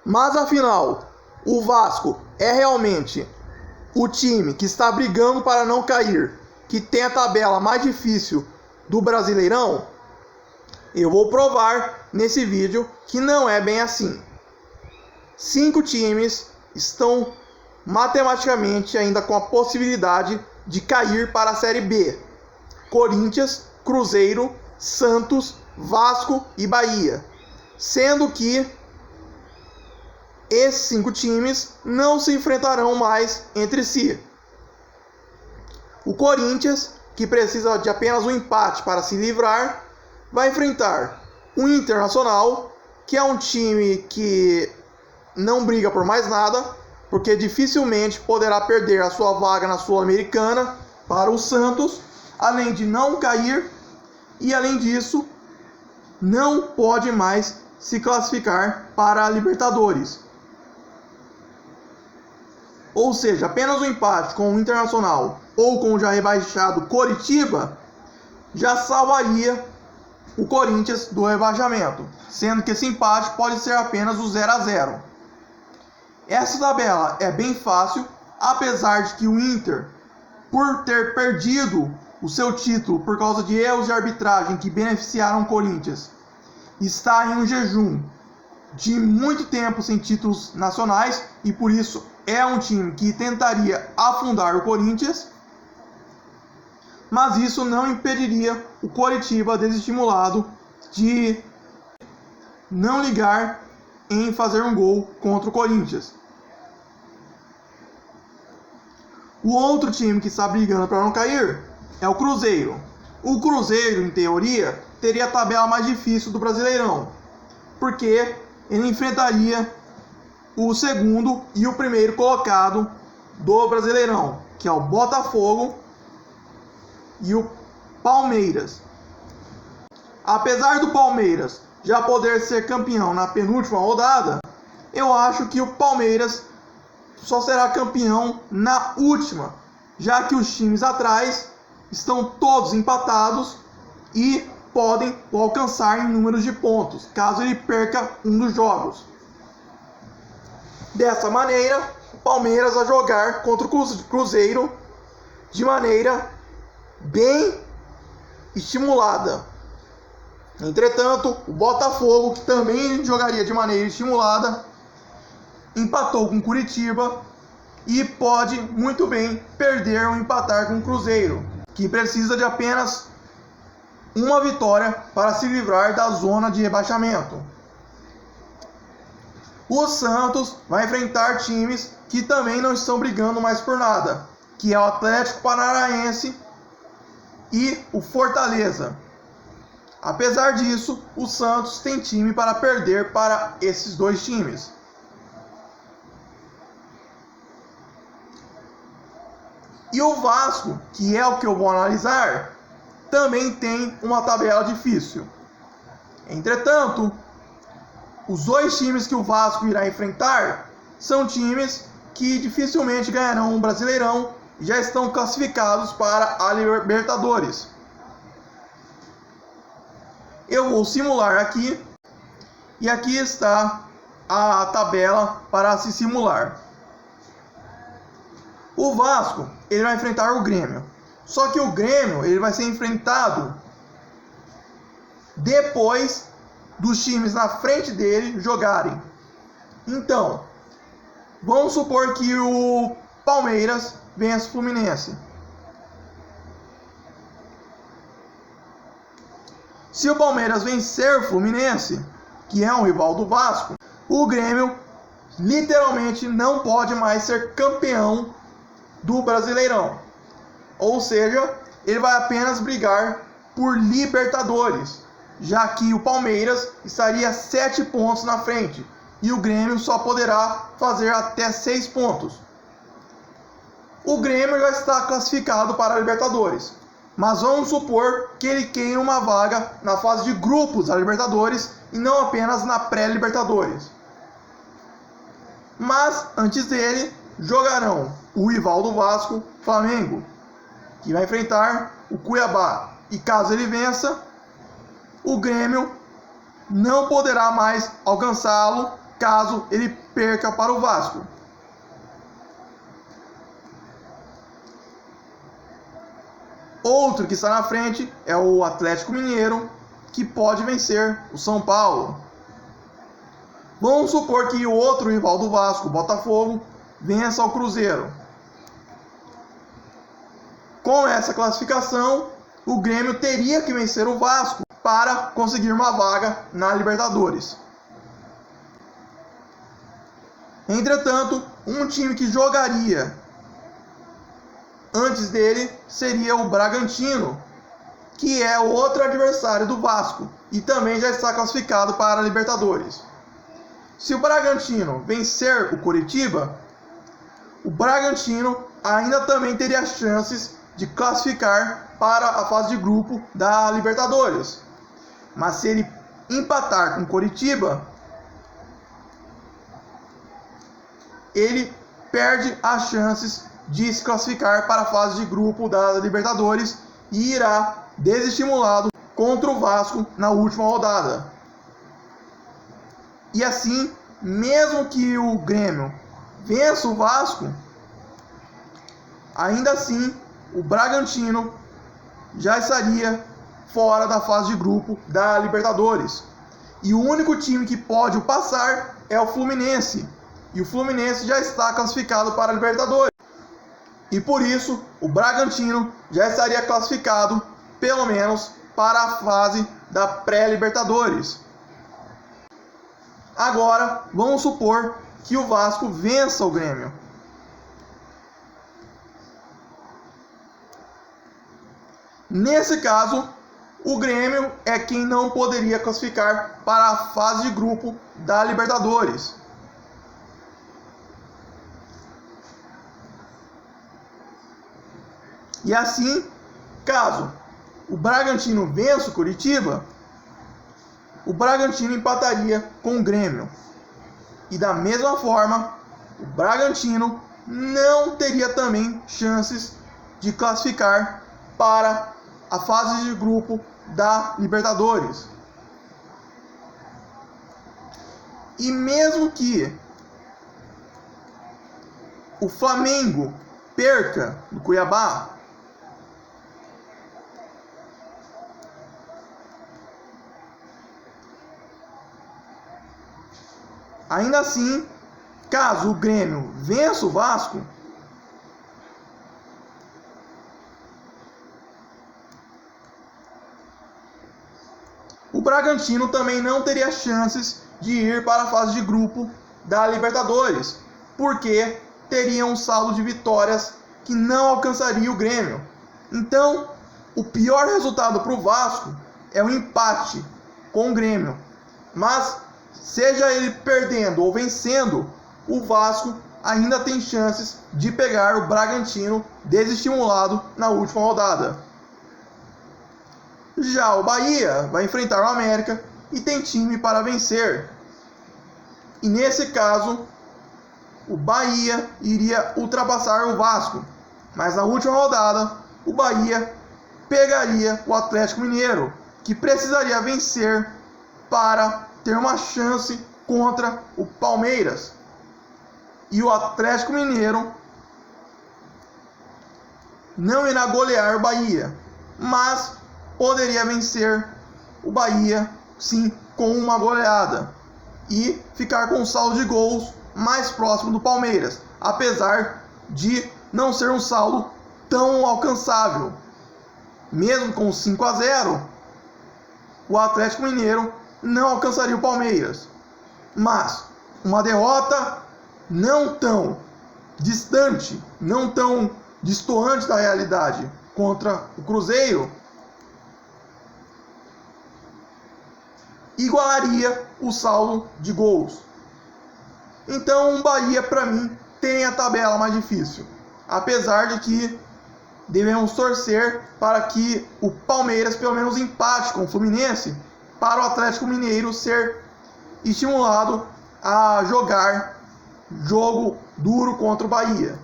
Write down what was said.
Mas afinal, o Vasco é realmente o time que está brigando para não cair, que tem a tabela mais difícil do Brasileirão? Eu vou provar nesse vídeo que não é bem assim. 5 times estão matematicamente ainda com a possibilidade de cair para a Série B: Corinthians, Cruzeiro, Santos, Vasco e Bahia. Sendo que esses 5 times não se enfrentarão mais entre si. O Corinthians, que precisa de apenas um empate para se livrar, vai enfrentar o Internacional, que é um time que não briga por mais nada, porque dificilmente poderá perder a sua vaga na Sul-Americana para o Santos, além de não cair, e além disso, não pode mais se classificar para a Libertadores. Ou seja, apenas um empate com o Internacional ou com o já rebaixado Coritiba já salvaria o Corinthians do rebaixamento, sendo que esse empate pode ser apenas o 0-0. Essa tabela é bem fácil, apesar de que o Inter, por ter perdido o seu título por causa de erros de arbitragem que beneficiaram o Corinthians, está em um jejum de muito tempo sem títulos nacionais e por isso é um time que tentaria afundar o Corinthians, mas isso não impediria o Coritiba, desestimulado, de não ligar em fazer um gol contra o Corinthians. O outro time que está brigando para não cair é o Cruzeiro. O Cruzeiro, em teoria, teria a tabela mais difícil do Brasileirão, porque ele enfrentaria o segundo e o primeiro colocado do Brasileirão, que é o Botafogo e o Palmeiras. Apesar do Palmeiras já poder ser campeão na penúltima rodada, eu acho que o Palmeiras só será campeão na última, já que os times atrás estão todos empatados e podem alcançar em números de pontos, caso ele perca um dos jogos. Dessa maneira, o Palmeiras vai jogar contra o Cruzeiro de maneira bem estimulada. Entretanto, o Botafogo, que também jogaria de maneira estimulada, empatou com o Curitiba e pode muito bem perder ou empatar com o Cruzeiro, que precisa de apenas uma vitória para se livrar da zona de rebaixamento. O Santos vai enfrentar times que também não estão brigando mais por nada, que é o Atlético Paranaense e o Fortaleza. Apesar disso, o Santos tem time para perder para esses dois times. E o Vasco, que é o que eu vou analisar, também tem uma tabela difícil. Entretanto, os dois times que o Vasco irá enfrentar são times que dificilmente ganharão um Brasileirão e já estão classificados para a Libertadores. Eu vou simular aqui e aqui está a tabela para se simular. O Vasco, ele vai enfrentar o Grêmio. Só que o Grêmio, ele vai ser enfrentado depois dos times na frente dele jogarem. Então, vamos supor que o Palmeiras vença o Fluminense. Se o Palmeiras vencer o Fluminense, que é um rival do Vasco, o Grêmio literalmente não pode mais ser campeão do Brasileirão. Ou seja, ele vai apenas brigar por Libertadores, já que o Palmeiras estaria 7 pontos na frente e o Grêmio só poderá fazer até 6 pontos. O Grêmio já está classificado para a Libertadores, mas vamos supor que ele queira uma vaga na fase de grupos da Libertadores e não apenas na pré-Libertadores. Mas antes dele jogarão o rival do Vasco, Flamengo, que vai enfrentar o Cuiabá. E caso ele vença, o Grêmio não poderá mais alcançá-lo caso ele perca para o Vasco. Outro que está na frente é o Atlético Mineiro, que pode vencer o São Paulo. Vamos supor que o outro rival do Vasco, o Botafogo, vença o Cruzeiro. Com essa classificação, o Grêmio teria que vencer o Vasco para conseguir uma vaga na Libertadores. Entretanto, um time que jogaria antes dele seria o Bragantino, que é outro adversário do Vasco e também já está classificado para a Libertadores. Se o Bragantino vencer o Coritiba, o Bragantino ainda também teria chances de classificar para a fase de grupo da Libertadores. Mas se ele empatar com o Coritiba, ele perde as chances de se classificar para a fase de grupo da Libertadores e irá desestimulado contra o Vasco na última rodada. E assim, mesmo que o Grêmio vença o Vasco, ainda assim o Bragantino já estaria fora da fase de grupo da Libertadores. E o único time que pode o passar é o Fluminense. E o Fluminense já está classificado para a Libertadores. E por isso, o Bragantino já estaria classificado, pelo menos, para a fase da pré-Libertadores. Agora, vamos supor que o Vasco vença o Grêmio. Nesse caso, o Grêmio é quem não poderia classificar para a fase de grupo da Libertadores. E assim, caso o Bragantino vença o Coritiba, o Bragantino empataria com o Grêmio. E da mesma forma, o Bragantino não teria também chances de classificar para a fase de grupo da Libertadores. E mesmo que o Flamengo perca do Cuiabá, ainda assim, caso o Grêmio vença o Vasco, o Bragantino também não teria chances de ir para a fase de grupo da Libertadores, porque teria um saldo de vitórias que não alcançaria o Grêmio. Então, o pior resultado para o Vasco é o empate com o Grêmio. Mas, seja ele perdendo ou vencendo, o Vasco ainda tem chances de pegar o Bragantino desestimulado na última rodada. Já o Bahia vai enfrentar o América e tem time para vencer. E nesse caso, o Bahia iria ultrapassar o Vasco. Mas na última rodada, o Bahia pegaria o Atlético Mineiro, que precisaria vencer para ter uma chance contra o Palmeiras. E o Atlético Mineiro não irá golear o Bahia, mas poderia vencer o Bahia, sim, com uma goleada e ficar com um saldo de gols mais próximo do Palmeiras, apesar de não ser um saldo tão alcançável. Mesmo com 5-0, o Atlético Mineiro não alcançaria o Palmeiras, mas uma derrota não tão distante, não tão destoante da realidade contra o Cruzeiro igualaria o saldo de gols. Então o Bahia, para mim, tem a tabela mais difícil, apesar de que devemos torcer para que o Palmeiras pelo menos empate com o Fluminense, para o Atlético Mineiro ser estimulado a jogar jogo duro contra o Bahia.